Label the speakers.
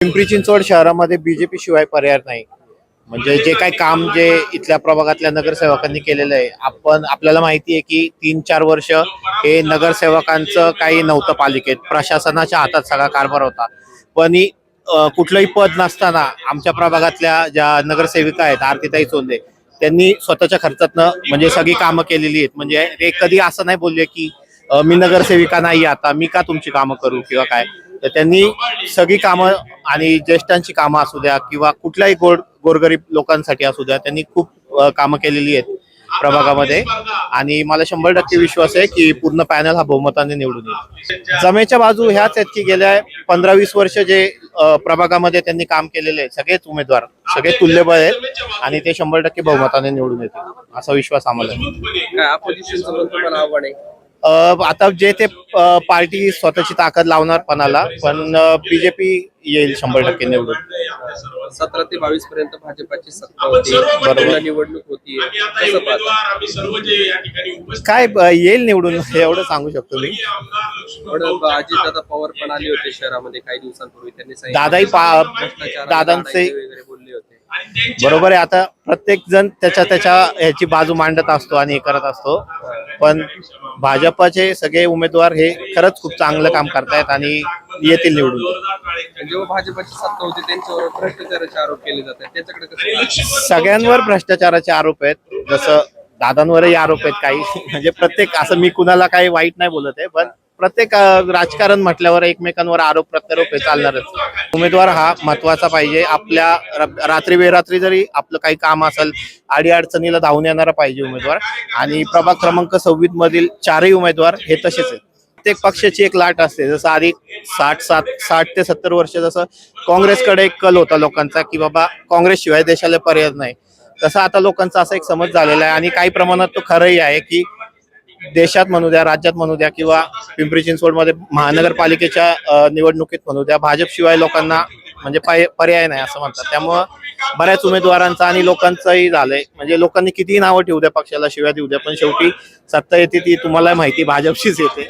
Speaker 1: पिंपरी चिंचवड शहरामध्ये बीजेपी शिवाय पर्याय नाही. म्हणजे जे काही काम जे इथल्या प्रभागातल्या नगरसेवकांनी केलेलं आहे, आपल्याला माहिती आहे की 3-4 वर्ष हे नगरसेवकांचं काही नव्हतं पालिकेत, प्रशासनाच्या हातात सगळा कारभार होता. पण कुठलंही पद नसताना आमच्या प्रभागातल्या ज्या नगरसेविका आहेत आरतीताई चोंदे, त्यांनी स्वतःच्या खर्चातनं म्हणजे सगळी कामं केलेली आहेत. म्हणजे ते कधी असं नाही बोलले की मी नगरसेविका नाही, आता मी का तुमची कामं करू किंवा काय. तर त्यांनी सगळी कामं आणि ज्येष्ठांची कामं असू द्या किंवा कुठल्याही गोरगरीब लोकांसाठी असू द्या, त्यांनी खूप कामं केलेली आहेत प्रभागामध्ये. आणि मला 100% विश्वास आहे की पूर्ण पॅनल हा बहुमताने निवडून येईल. जमेच्या बाजू ह्याच आहेत की गेल्या 15-20 वर्ष जे प्रभागामध्ये त्यांनी काम केलेले आहे, सगळेच उमेदवार सगळे तुल्यबळ आहेत आणि ते 100% बहुमताने निवडून येतील असा विश्वास आम्हाला आहे. आता जे ते पार्टी स्वतःची ताकद लावणार पणाला, पण बीजेपी येईल 100% निवडून.
Speaker 2: 17 ते 22 पर्यंत भाजपाची सत्ता होती, बरोबर निवडणूक होती.
Speaker 1: काय येईल निवडून एवढं सांगू शकतो मी.
Speaker 2: अजितदादा पवार पण आले होते शहरामध्ये काही दिवसांपूर्वी, त्यांनी
Speaker 1: दादांचे
Speaker 2: वगैरे बोलले होते.
Speaker 1: बरोबर आहे. आता प्रत्येक जण त्याच्या ह्याची बाजू मांडत असतो आणि हे करत असतो, पण भाजपाचे सगळे उमेदवार हे खरंच खूप चांगलं काम करतायत आणि येतील निवडून.
Speaker 2: जेव्हा भाजपाची सत्ता होती त्यांच्यावर भ्रष्टाचाराचे आरोप केले जातात, त्याच्याकडे कसं?
Speaker 1: सगळ्यांवर भ्रष्टाचाराचे आरोप आहेत, जसं दादांवरही आरोप आहेत काही. म्हणजे प्रत्येक असं मी कुणाला काही वाईट नाही बोलत आहे, पण प्रत्येक राजकारण म्हटल्यावर एकमेकांवर आरोप प्रत्यारोप हे चालणारच. उमेदवार हा महत्वाचा पाहिजे. आपल्या रात्री बेरात्री जरी आपलं काही काम असेल, अडीअडचणीला धावून येणारा पाहिजे उमेदवार. आणि प्रभाग क्रमांक 26 मधील 4ही उमेदवार हे तसेच आहेत. प्रत्येक पक्षाची एक लाट असते. जसं आधी 60 ते 70 वर्ष जसं काँग्रेसकडे एक कल होता लोकांचा की बाबा काँग्रेसशिवाय देशाला पर्याय नाही, तसं आता लोकांचा असा एक समज झालेला आहे. आणि काही प्रमाणात तो खरंही आहे की देशात म्हणू द्या, राज्यात म्हणू द्या किंवा पिंपरी चिंचवडमध्ये महानगरपालिकेच्या निवडणुकीत म्हणू द्या, भाजपशिवाय लोकांना म्हणजे पर्याय नाही असं म्हणतात. त्यामुळं बऱ्याच उमेदवारांचा आणि लोकांचंही झालंय. म्हणजे लोकांनी कितीही नावं ठेवू द्या, पक्षाला शिवाय देऊ द्या, पण शेवटी सत्ता येते ती तुम्हाला माहिती भाजपशीच येते.